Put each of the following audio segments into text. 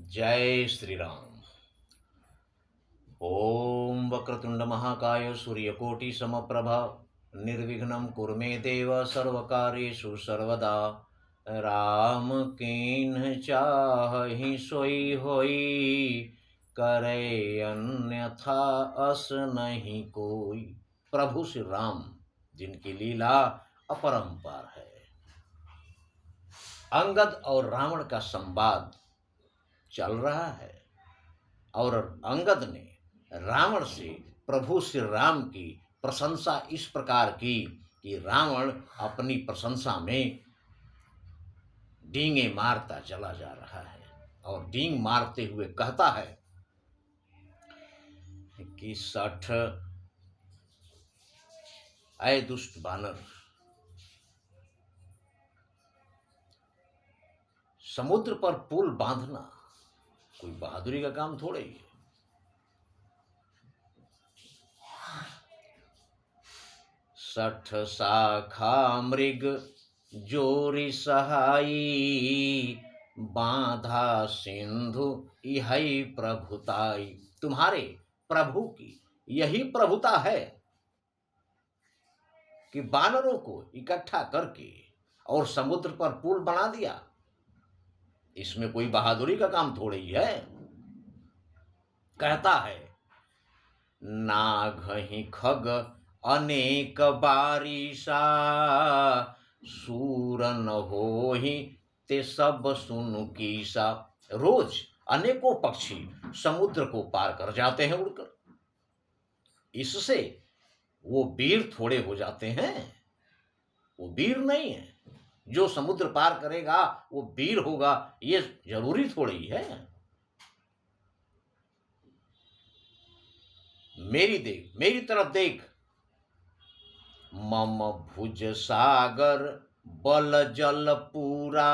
जय श्री राम। ओम वक्रतुंड महाकाय सूर्यकोटि समप्रभा निर्विघ्नं कुरु मे देव सर्वकार्येषु सर्वदा। राम कीन्ह चाहि सोई होई, करे अन्यथा अस नहीं कोई। प्रभु श्री राम जिनकी लीला अपरंपार है। अंगद और रावण का संवाद चल रहा है और अंगद ने रावण से प्रभु श्री राम की प्रशंसा इस प्रकार की कि रावण अपनी प्रशंसा में डींगे मारता चला जा रहा है और डींग मारते हुए कहता है कि 60 ऐ दुष्ट बानर, समुद्र पर पुल बांधना कोई बहादुरी का काम थोड़े ही है। 60 शाखा मृग जोरी सहाई, बांधा सिंधु यही प्रभुताई। तुम्हारे प्रभु की यही प्रभुता है कि बानरों को इकट्ठा करके और समुद्र पर पुल बना दिया। इसमें कोई बहादुरी का काम थोड़े ही है। कहता है नाघहि खग अनेक बारिशा, सूर न होहि ते सब सुनु कीसा। रोज अनेकों पक्षी समुद्र को पार कर जाते हैं उड़कर। इससे वो वीर थोड़े हो जाते हैं? वो वीर नहीं है। जो समुद्र पार करेगा वो वीर होगा, ये जरूरी थोड़ी ही है। मेरी तरफ देख। मम भुज सागर बल जल पूरा,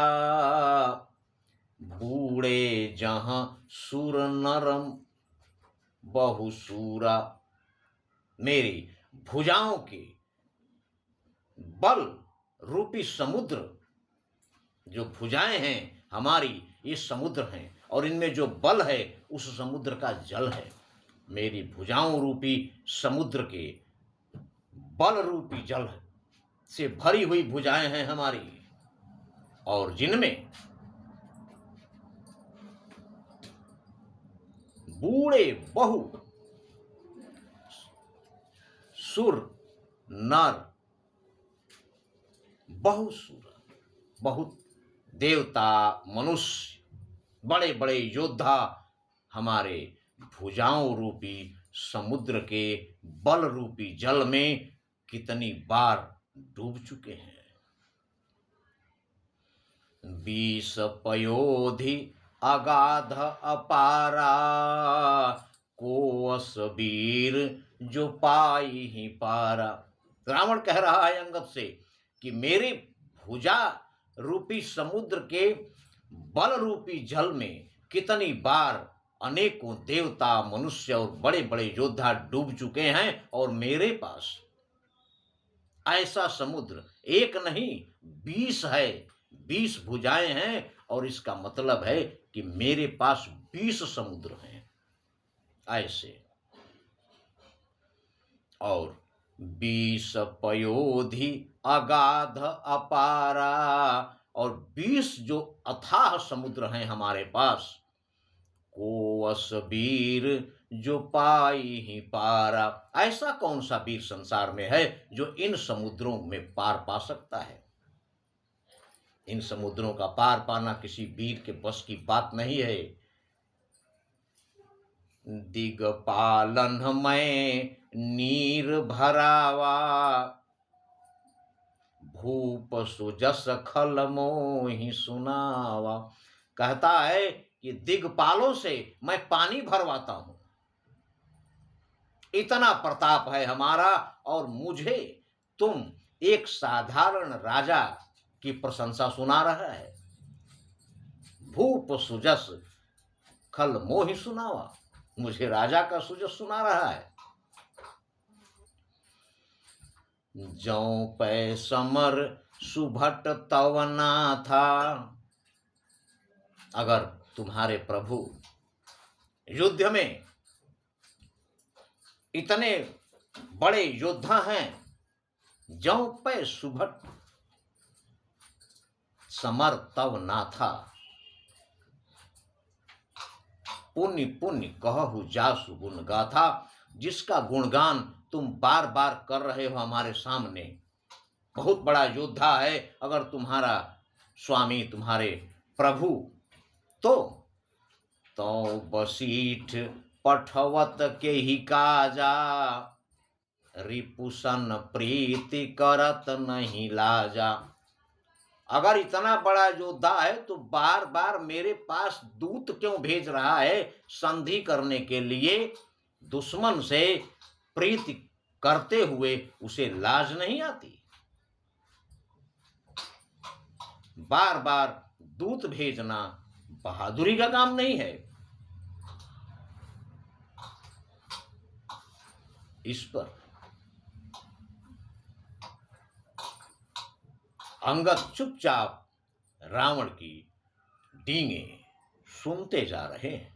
बूढ़े जहां सुर नरम बहुसूरा। मेरी भुजाओं के बल रूपी समुद्र, जो भुजाएं हैं हमारी, ये समुद्र हैं और इनमें जो बल है उस समुद्र का जल है। मेरी भुजाओं रूपी समुद्र के बल रूपी जल से भरी हुई भुजाएं हैं हमारी, और जिनमें बूढ़े बहु सुर नर, बहुसुर, बहुत देवता मनुष्य, बड़े बड़े योद्धा हमारे भुजाओं रूपी समुद्र के बल रूपी जल में कितनी बार डूब चुके हैं। 20 पयोधि अगाध अपारा, कोस वीर जो पाई ही पारा। रावण कह रहा है अंगद से कि मेरे भुजा रूपी समुद्र के बल रूपी जल में कितनी बार अनेकों देवता मनुष्य और बड़े बड़े योद्धा डूब चुके हैं, और मेरे पास ऐसा समुद्र एक नहीं 20 है। 20 भुजाएं हैं, और इसका मतलब है कि मेरे पास 20 समुद्र हैं ऐसे। और 20 पयोधि अगाध अपारा, और 20 जो अथाह समुद्र हैं हमारे पास। कोवस वीर जो पाई ही पारा। ऐसा कौन सा वीर संसार में है जो इन समुद्रों में पार पा सकता है? इन समुद्रों का पार पाना किसी वीर के बस की बात नहीं है। दिगपालन में नीर भरावा, भूप सुजस खल मोहि सुनावा। कहता है कि दिगपालों से मैं पानी भरवाता हूं, इतना प्रताप है हमारा, और मुझे तुम एक साधारण राजा की प्रशंसा सुना रहा है। भूप सुजस खल मोहि सुनावा, मुझे राजा का सुजस सुना रहा है। जौ पै समर सुभट तवना था। अगर तुम्हारे प्रभु युद्ध में इतने बड़े योद्धा हैं, जौ पे सुभट समर तव ना था। पुण्य पुण्य कहु जासु गुण गाथा। जिसका गुणगान तुम बार बार कर रहे हो हमारे सामने, बहुत बड़ा योद्धा है अगर तुम्हारा स्वामी, तुम्हारे प्रभु। तो बसीठ पठवत के ही काजा, रिपुसन प्रीति करत नहीं लाजा। अगर इतना बड़ा योद्धा है तो बार बार मेरे पास दूत क्यों भेज रहा है संधि करने के लिए? दुश्मन से प्रीति करते हुए उसे लाज नहीं आती? बार बार दूत भेजना बहादुरी का काम नहीं है। इस पर अंगद चुपचाप रावण की डींगे सुनते जा रहे हैं।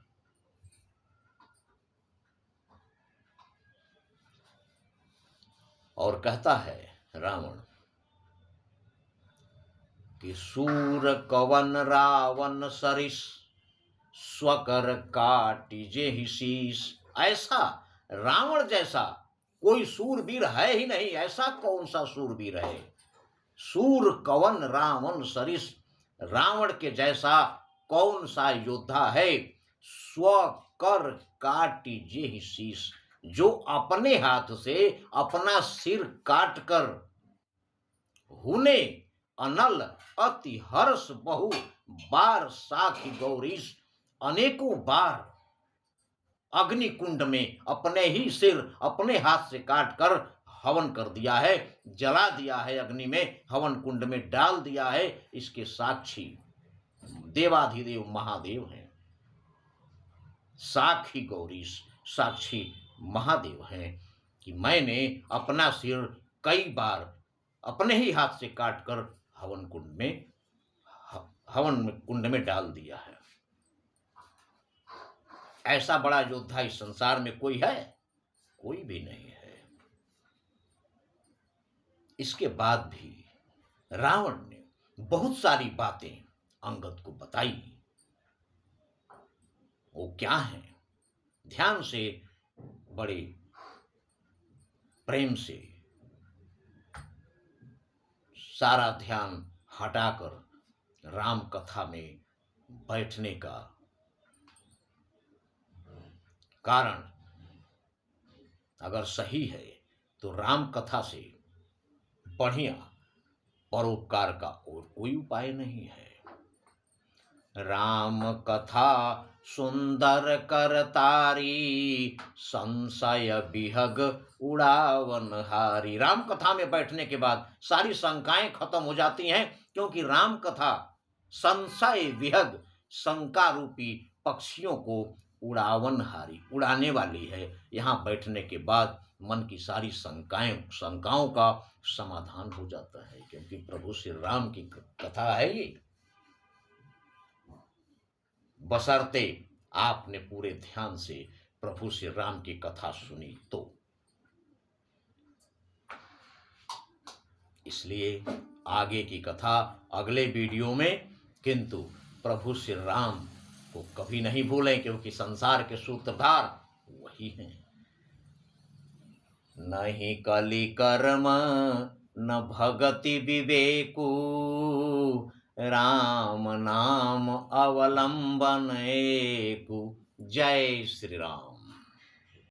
और कहता है रावण कि सूर कवन रावण सरिस, स्वकर काटिजे ही शीस। ऐसा रावण जैसा कोई सूरवीर है ही नहीं। ऐसा कौन सा सूरवीर है? सूर कवन रावण सरिस, रावण के जैसा कौन सा योद्धा है? स्वकर काटिजे ही शीस, जो अपने हाथ से अपना सिर काटकर हुने अनल अति हर्ष बहु बार साखी गौरीश। अनेकों बार अग्नि कुंड में अपने ही सिर अपने हाथ से काटकर हवन कर दिया है, जला दिया है, अग्नि में हवन कुंड में डाल दिया है। इसके साक्षी देवाधिदेव महादेव हैं। साखी गौरीश, साक्षी महादेव हैं कि मैंने अपना सिर कई बार अपने ही हाथ से काटकर हवन कुंड में डाल दिया है। ऐसा बड़ा योद्धा इस संसार में कोई है? कोई भी नहीं है। इसके बाद भी रावण ने बहुत सारी बातें अंगद को बताई। वो क्या है? ध्यान से, बड़े प्रेम से सारा ध्यान हटाकर राम कथा में बैठने का कारण अगर सही है तो राम कथा से बढ़िया परोपकार का और कोई उपाय नहीं है। राम कथा सुंदर करतारी, संशय विहग उड़ावन हारी। राम कथा में बैठने के बाद सारी शंकाएं खत्म हो जाती हैं, क्योंकि राम कथा संशय विहग शंका रूपी पक्षियों को उड़ावन हारी, उड़ाने वाली है। यहाँ बैठने के बाद मन की सारी शंकाओं का समाधान हो जाता है, क्योंकि प्रभु श्री राम की कथा है ये। बशर्ते आपने पूरे ध्यान से प्रभु श्री राम की कथा सुनी तो। इसलिए आगे की कथा अगले वीडियो में, किंतु प्रभु श्री राम को कभी नहीं भूलें, क्योंकि संसार के सूत्रधार वही हैं। नहीं कलि कर्म न भगति विवेकु, राम नाम अवलंबन एकु। जय श्री राम।